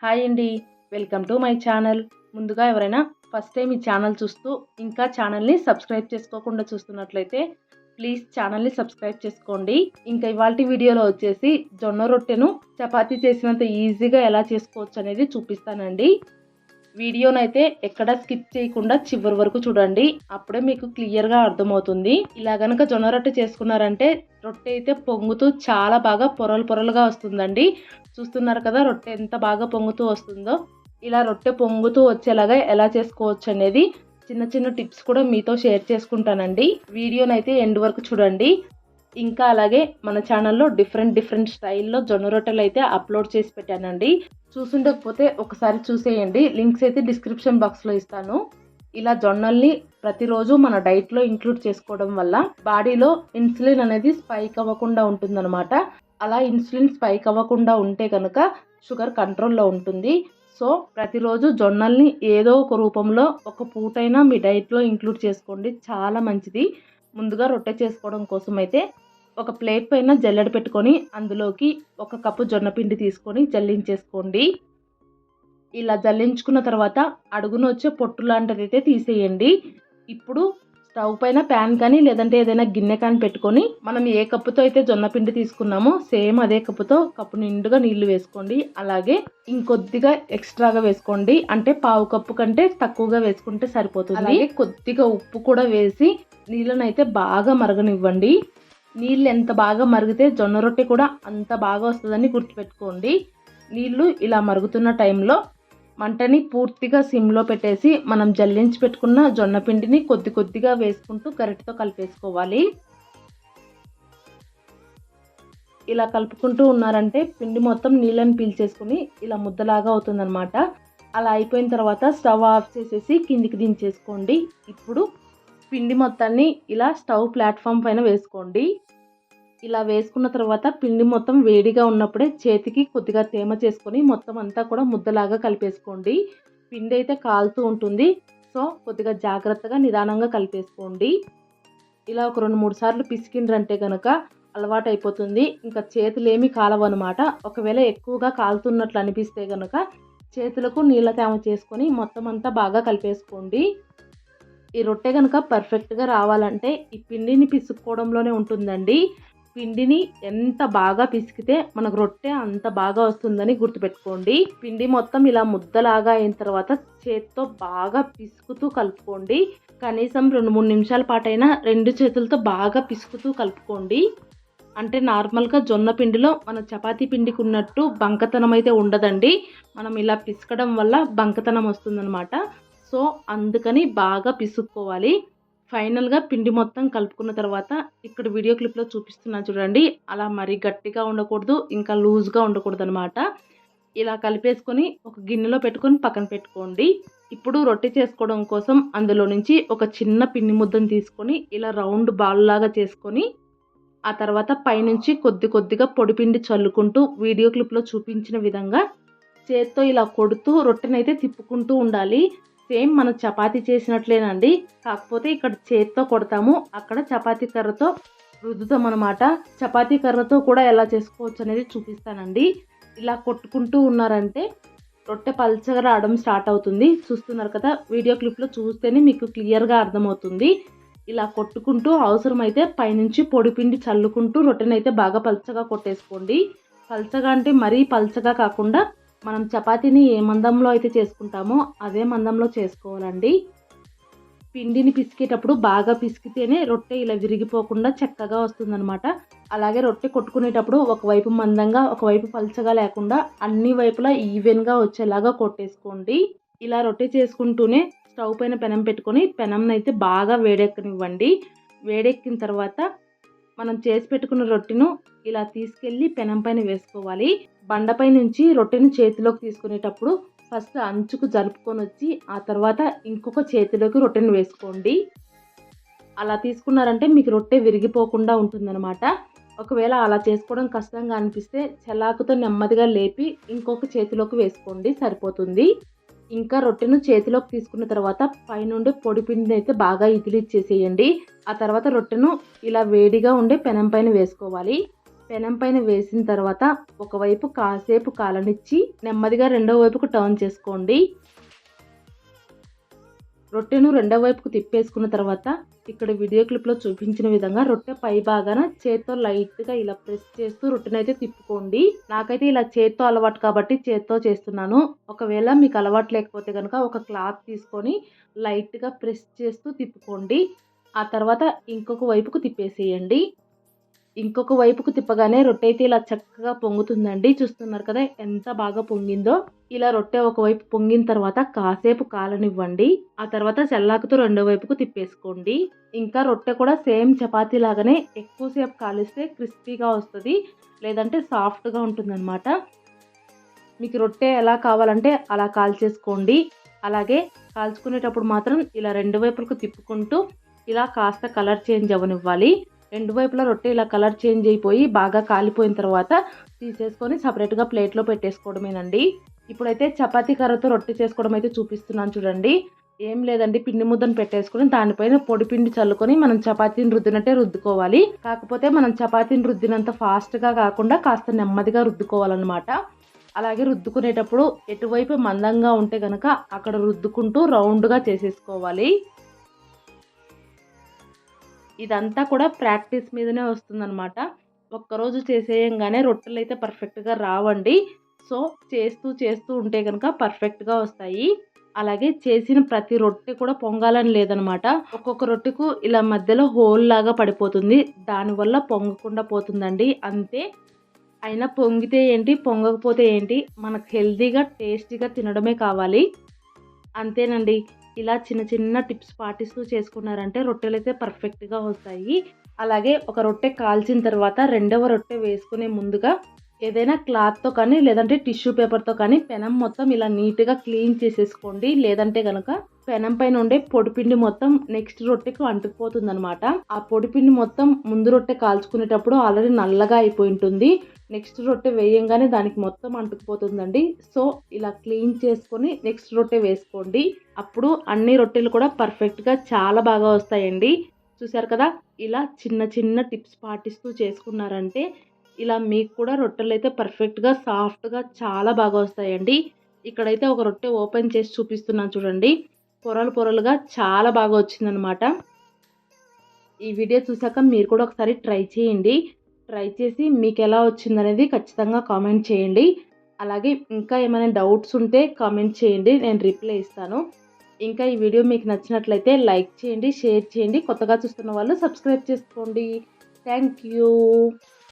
Hi అండి. Welcome to my channel. ముందుగా ఎవరైనా ఫస్ట్ టైం ఈ ఛానల్ చూస్తూ ఇంకా ఛానల్ని సబ్స్క్రైబ్ చేసుకోకుండా చూస్తున్నట్లయితే ప్లీజ్ ఛానల్ని సబ్స్క్రైబ్ చేసుకోండి. ఇంకా ఇవాల్టి వీడియోలో వచ్చేసి జొన్న రొట్టెను చపాతీ చేసినంత ఈజీగా ఎలా చేసుకోవచ్చు అనేది చూపిస్తానండి. వీడియోనైతే ఎక్కడ స్కిప్ చేయకుండా చివరి వరకు చూడండి. అప్పుడే మీకు క్లియర్గా అర్థమవుతుంది. ఇలా గనక జొన్న రొట్టె చేసుకున్నారంటే రొట్టె అయితే పొంగుతూ చాలా బాగా పొరలు పొరలుగా వస్తుందండి. చూస్తున్నారు కదా రొట్టె ఎంత బాగా పొంగుతూ వస్తుందో. ఇలా రొట్టె పొంగుతూ వచ్చేలాగా ఎలా చేసుకోవచ్చు అనేది చిన్న చిన్న టిప్స్ కూడా మీతో షేర్ చేసుకుంటానండి. వీడియోనైతే ఎండ్ వరకు చూడండి. ఇంకా అలాగే మన ఛానల్లో డిఫరెంట్ స్టైల్లో జొన్న రొట్టెలు అయితే అప్లోడ్ చేసి పెట్టానండి. చూసుండకపోతే ఒకసారి చూసేయండి. లింక్స్ అయితే డిస్క్రిప్షన్ బాక్స్లో ఇస్తాను. ఇలా జొన్నల్ని ప్రతిరోజు మన డైట్లో ఇంక్లూడ్ చేసుకోవడం వల్ల బాడీలో ఇన్సులిన్ అనేది స్పైక్ అవ్వకుండా ఉంటుందన్నమాట. అలా ఇన్సులిన్ స్పైక్ అవ్వకుండా ఉంటే కనుక షుగర్ కంట్రోల్లో ఉంటుంది. సో ప్రతిరోజు జొన్నల్ని ఏదో ఒక రూపంలో ఒక పూటైనా మీ డైట్లో ఇంక్లూడ్ చేసుకోండి, చాలా మంచిది. ముందుగా రొట్టె చేసుకోవడం కోసం అయితే ఒక ప్లేట్ పైన జల్లెడ పెట్టుకొని అందులోకి 1 కప్పు జొన్న పిండి తీసుకొని జల్లించేసుకోండి. ఇలా జల్లించుకున్న తర్వాత అడుగున వచ్చే పొట్టు లాంటిది అయితే తీసేయండి. ఇప్పుడు స్టవ్ పైన ప్యాన్ కానీ లేదంటే ఏదైనా గిన్నె కానీ పెట్టుకొని మనం ఏ కప్పుతో అయితే జొన్న పిండి తీసుకున్నామో సేమ్ అదే కప్పుతో కప్పు నిండుగా నీళ్లు వేసుకోండి. అలాగే ఇంకొద్దిగా ఎక్స్ట్రాగా వేసుకోండి, అంటే పావు కప్పు కంటే తక్కువగా వేసుకుంటే సరిపోతుంది. అలాగే కొద్దిగా ఉప్పు కూడా వేసి నీళ్ళను అయితే బాగా మరగనివ్వండి. నీళ్ళు ఎంత బాగా మరిగితే జొన్న రొట్టె కూడా అంత బాగా వస్తుందని గుర్తుపెట్టుకోండి. నీళ్ళు ఇలా మరుగుతున్న టైంలో మంటని పూర్తిగా సిమ్లో పెట్టేసి మనం జల్లించి పెట్టుకున్న జొన్న పిండిని కొద్దిగా వేసుకుంటూ గరిటెతో కలిపేసుకోవాలి. ఇలా కలుపుకుంటూ ఉన్నారంటే పిండి మొత్తం నీళ్ళని పీల్చేసుకుని ఇలా ముద్దలాగా అవుతుందన్నమాట. అలా అయిపోయిన తర్వాత స్టవ్ ఆఫ్ చేసేసి కిందికి దించేసుకోండి. ఇప్పుడు పిండి మొత్తాన్ని ఇలా స్టవ్ ప్లాట్ఫామ్ పైన వేసుకోండి. ఇలా వేసుకున్న తర్వాత పిండి మొత్తం వేడిగా ఉన్నప్పుడే చేతికి కొద్దిగా తేమ చేసుకొని మొత్తం అంతా కూడా ముద్దలాగా కలిపేసుకోండి. పిండి అయితే కాలుతూ ఉంటుంది, సో కొద్దిగా జాగ్రత్తగా నిదానంగా కలిపేసుకోండి. ఇలా ఒక 2-3 సార్లు పిసికిండ్రంటే కనుక అలవాటు అయిపోతుంది. ఇంకా చేతులు ఏమీ కాలవన్నమాట. ఒకవేళ ఎక్కువగా కాలుతున్నట్లు అనిపిస్తే కనుక చేతులకు నీళ్ళ తేమ చేసుకొని మొత్తం అంతా బాగా కలిపేసుకోండి. ఈ రొట్టె కనుక పర్ఫెక్ట్గా రావాలంటే ఈ పిండిని పిసుక్కోవడంలోనే ఉంటుందండి. పిండిని ఎంత బాగా పిసికితే మనకు రొట్టె అంత బాగా వస్తుందని గుర్తుపెట్టుకోండి. పిండి మొత్తం ఇలా ముద్దలాగా అయిన తర్వాత చేతితో బాగా పిసుకుతూ కలుపుకోండి. కనీసం 2-3 నిమిషాల పాటైనా 2 చేతులతో బాగా పిసుకుతూ కలుపుకోండి. అంటే నార్మల్గా జొన్న పిండిలో మన చపాతీ పిండికి ఉన్నట్టు బంకతనం అయితే ఉండదండి. మనం ఇలా పిసకడం వల్ల బంకతనం వస్తుందన్నమాట. సో అందుకని బాగా పిసుక్కోవాలి. ఫైనల్గా పిండి మొత్తం కలుపుకున్న తర్వాత ఇక్కడ వీడియో క్లిప్లో చూపిస్తున్నాను చూడండి. అలా మరీ గట్టిగా ఉండకూడదు, ఇంకా లూజ్గా ఉండకూడదు అనమాట. ఇలా కలిపేసుకొని ఒక గిన్నెలో పెట్టుకొని పక్కన పెట్టుకోండి. ఇప్పుడు రొట్టె చేసుకోవడం కోసం అందులో నుంచి ఒక చిన్న పిండి ముద్దను తీసుకొని ఇలా రౌండ్ బాల్ లాగా చేసుకొని ఆ తర్వాత పైనుంచి కొద్దిగా పొడిపిండి చల్లుకుంటూ వీడియో క్లిప్లో చూపించిన విధంగా చేత్తో ఇలా కొడుతూ రొట్టెనైతే తిప్పుకుంటూ ఉండాలి. సేమ్ మనం చపాతీ చేసినట్లేనండి, కాకపోతే ఇక్కడ చేత్తో కొడతాము, అక్కడ చపాతీ కర్రతో రుద్దుతాం అనమాట. చపాతీ కర్రతో కూడా ఎలా చేసుకోవచ్చు అనేది చూపిస్తానండి. ఇలా కొట్టుకుంటూ ఉన్నారంటే రొట్టె పల్చగా రావడం స్టార్ట్ అవుతుంది. చూస్తున్నారు కదా, వీడియో క్లిప్లో చూస్తేనే మీకు క్లియర్గా అర్థమవుతుంది. ఇలా కొట్టుకుంటూ అవసరమైతే పైనుంచి పొడిపిండి చల్లుకుంటూ రొట్టెనైతే బాగా పల్చగా కొట్టేసుకోండి. పల్చగా అంటే మరీ పల్చగా కాకుండా మనం చపాతీని ఏ మందంలో అయితే చేసుకుంటామో అదే మందంలో చేసుకోవాలండి. పిండిని పిసికేటప్పుడు బాగా పిసికితేనే రొట్టె ఇలా విరిగిపోకుండా చక్కగా వస్తుందన్నమాట. అలాగే రొట్టె కొట్టుకునేటప్పుడు ఒకవైపు మందంగా ఒకవైపు పల్చగా లేకుండా అన్ని వైపులా ఈవెన్గా వచ్చేలాగా కొట్టేసుకోండి. ఇలా రొట్టె చేసుకుంటూనే స్టవ్ పైన పెనం పెట్టుకొని పెనంనైతే బాగా వేడెక్కనివ్వండి. వేడెక్కిన తర్వాత మనం చేసి పెట్టుకున్న రొట్టెను ఇలా తీసుకెళ్ళి పెనం పైన వేసుకోవాలి. బండపై నుంచి రొట్టెను చేతిలోకి తీసుకునేటప్పుడు ఫస్ట్ అంచుకు జరుపుకొని వచ్చి ఆ తర్వాత ఇంకొక చేతిలోకి రొట్టెను వేసుకోండి. అలా తీసుకున్నారంటే మీకు రొట్టె విరిగిపోకుండా ఉంటుందన్నమాట. ఒకవేళ అలా చేసుకోవడం కష్టంగా అనిపిస్తే చెలాకుతో నెమ్మదిగా లేపి ఇంకొక చేతిలోకి వేసుకోండి, సరిపోతుంది. ఇంకా రొట్టెను చేతిలోకి తీసుకున్న తర్వాత పైనుండి పొడి పిండిని అయితే బాగా ఇదిలిచ్చేసేయండి. ఆ తర్వాత రొట్టెను ఇలా వేడిగా ఉండే పెనం పైన వేసుకోవాలి. పెనం పైన వేసిన తర్వాత ఒకవైపు కాసేపు కాలనిచ్చి నెమ్మదిగా రెండో వైపుకు టర్న్ చేసుకోండి. రొట్టెను రెండో వైపుకు తిప్పేసుకున్న తర్వాత ఇక్కడ వీడియో క్లిప్లో చూపించిన విధంగా రొట్టె పై భాగాన చేత్తో లైట్గా ఇలా ప్రెస్ చేస్తూ రొట్టెనైతే తిప్పుకోండి. నాకైతే ఇలా చేత్తో అలవాటు కాబట్టి చేత్తో చేస్తున్నాను. ఒకవేళ మీకు అలవాటు లేకపోతే కనుక ఒక క్లాత్ తీసుకొని లైట్గా ప్రెస్ చేస్తూ తిప్పుకోండి. ఆ తర్వాత ఇంకొక వైపుకు తిప్పేసేయండి. ఇంకొక వైపుకు తిప్పగానే రొట్టె అయితే ఇలా చక్కగా పొంగుతుందండి. చూస్తున్నారు కదా ఎంత బాగా పొంగిందో. ఇలా రొట్టె ఒకవైపు పొంగిన తర్వాత కాసేపు కాలనివ్వండి. ఆ తర్వాత చల్లాకుతూ రెండో వైపుకు తిప్పేసుకోండి. ఇంకా రొట్టె కూడా సేమ్ చపాతీ లాగానే ఎక్కువసేపు కాలిస్తే క్రిస్పీగా వస్తుంది, లేదంటే సాఫ్ట్గా ఉంటుందన్నమాట. మీకు రొట్టె ఎలా కావాలంటే అలా కాల్చేసుకోండి. అలాగే కాల్చుకునేటప్పుడు మాత్రం ఇలా రెండు వైపులకు తిప్పుకుంటూ ఇలా కాస్త కలర్ చేంజ్ అవ్వనివ్వాలి. రెండు వైపులా రొట్టె ఇలా కలర్ చేంజ్ అయిపోయి బాగా కాలిపోయిన తర్వాత తీసేసుకొని సపరేట్గా ప్లేట్లో పెట్టేసుకోవడమేనండి. ఇప్పుడైతే చపాతీ కర్రతో రొట్టె చేసుకోవడం అయితే చూపిస్తున్నాను చూడండి. ఏం లేదండి, పిండి ముద్దను పెట్టేసుకొని దానిపైన పొడి పిండి చల్లుకొని మనం చపాతీని రుద్దినట్టే రుద్దుకోవాలి. కాకపోతే మనం చపాతీని రుద్దినంత ఫాస్ట్గా కాకుండా కాస్త నెమ్మదిగా రుద్దుకోవాలన్నమాట. అలాగే రుద్దుకునేటప్పుడు ఎటువైపు మందంగా ఉంటే కనుక అక్కడ రుద్దుకుంటూ రౌండ్గా చేసేసుకోవాలి. ఇదంతా కూడా ప్రాక్టీస్ మీదనే వస్తుందన్నమాట. ఒక్కరోజు చేసేయంగానే రొట్టెలు అయితే పర్ఫెక్ట్గా రావండి. సో చేస్తూ ఉంటే కనుక పర్ఫెక్ట్గా వస్తాయి. అలాగే చేసిన ప్రతి రొట్టె కూడా పొంగాలని లేదనమాట. ఒక్కొక్క రొట్టెకు ఇలా మధ్యలో హోల్ లాగా పడిపోతుంది. దానివల్ల పొంగకుండా పోతుందండి అంతే. అయినా పొంగితే ఏంటి పొంగకపోతే ఏంటి, మనకు హెల్తీగా టేస్టీగా తినడమే కావాలి. అంతేనండి. ఇలా చిన్న చిన్న టిప్స్ పాటిస్తూ చేసుకున్నారంటే రొట్టెలు అయితే పర్ఫెక్ట్గా వస్తాయి. అలాగే ఒక రొట్టె కాల్చిన తర్వాత రెండవ రొట్టె వేసుకునే ముందుగా ఏదైనా క్లాత్తో కానీ లేదంటే టిష్యూ పేపర్తో కానీ పెనం మొత్తం ఇలా నీట్గా క్లీన్ చేసేసుకోండి. లేదంటే కనుక పెనం పైన ఉండే పొడిపిండి మొత్తం నెక్స్ట్ రొట్టెకు అంటుకుపోతుంది అనమాట. ఆ పొడిపిండి మొత్తం ముందు రొట్టె కాల్చుకునేటప్పుడు ఆల్రెడీ నల్లగా అయిపోయి ఉంటుంది. నెక్స్ట్ రొట్టె వేయంగానే దానికి మొత్తం అంటుకుపోతుందండి. సో ఇలా క్లీన్ చేసుకొని నెక్స్ట్ రొట్టె వేసుకోండి. అప్పుడు అన్ని రొట్టెలు కూడా పర్ఫెక్ట్గా చాలా బాగా వస్తాయండి. చూసారు కదా, ఇలా చిన్న చిన్న టిప్స్ పాటిస్తూ చేసుకున్నారంటే ఇలా మీకు కూడా రొట్టెలు అయితే పర్ఫెక్ట్గా సాఫ్ట్గా చాలా బాగా వస్తాయండి. ఇక్కడైతే ఒక రొట్టె ఓపెన్ చేసి చూపిస్తున్నాను చూడండి. పొరలు పొరలుగా చాలా బాగా వచ్చిందనమాట. ఈ వీడియో చూసాక మీరు కూడా ఒకసారి ట్రై చేయండి. ట్రై చేసి మీకు ఎలా వచ్చిందనేది ఖచ్చితంగా కామెంట్ చేయండి. అలాగే ఇంకా ఏమైనా డౌట్స్ ఉంటే కామెంట్ చేయండి, నేను రిప్లై ఇస్తాను. ఇంకా ఈ వీడియో మీకు నచ్చినట్లయితే లైక్ చేయండి, షేర్ చేయండి. కొత్తగా చూస్తున్న వాళ్ళు సబ్స్క్రైబ్ చేసుకోండి. Thank you.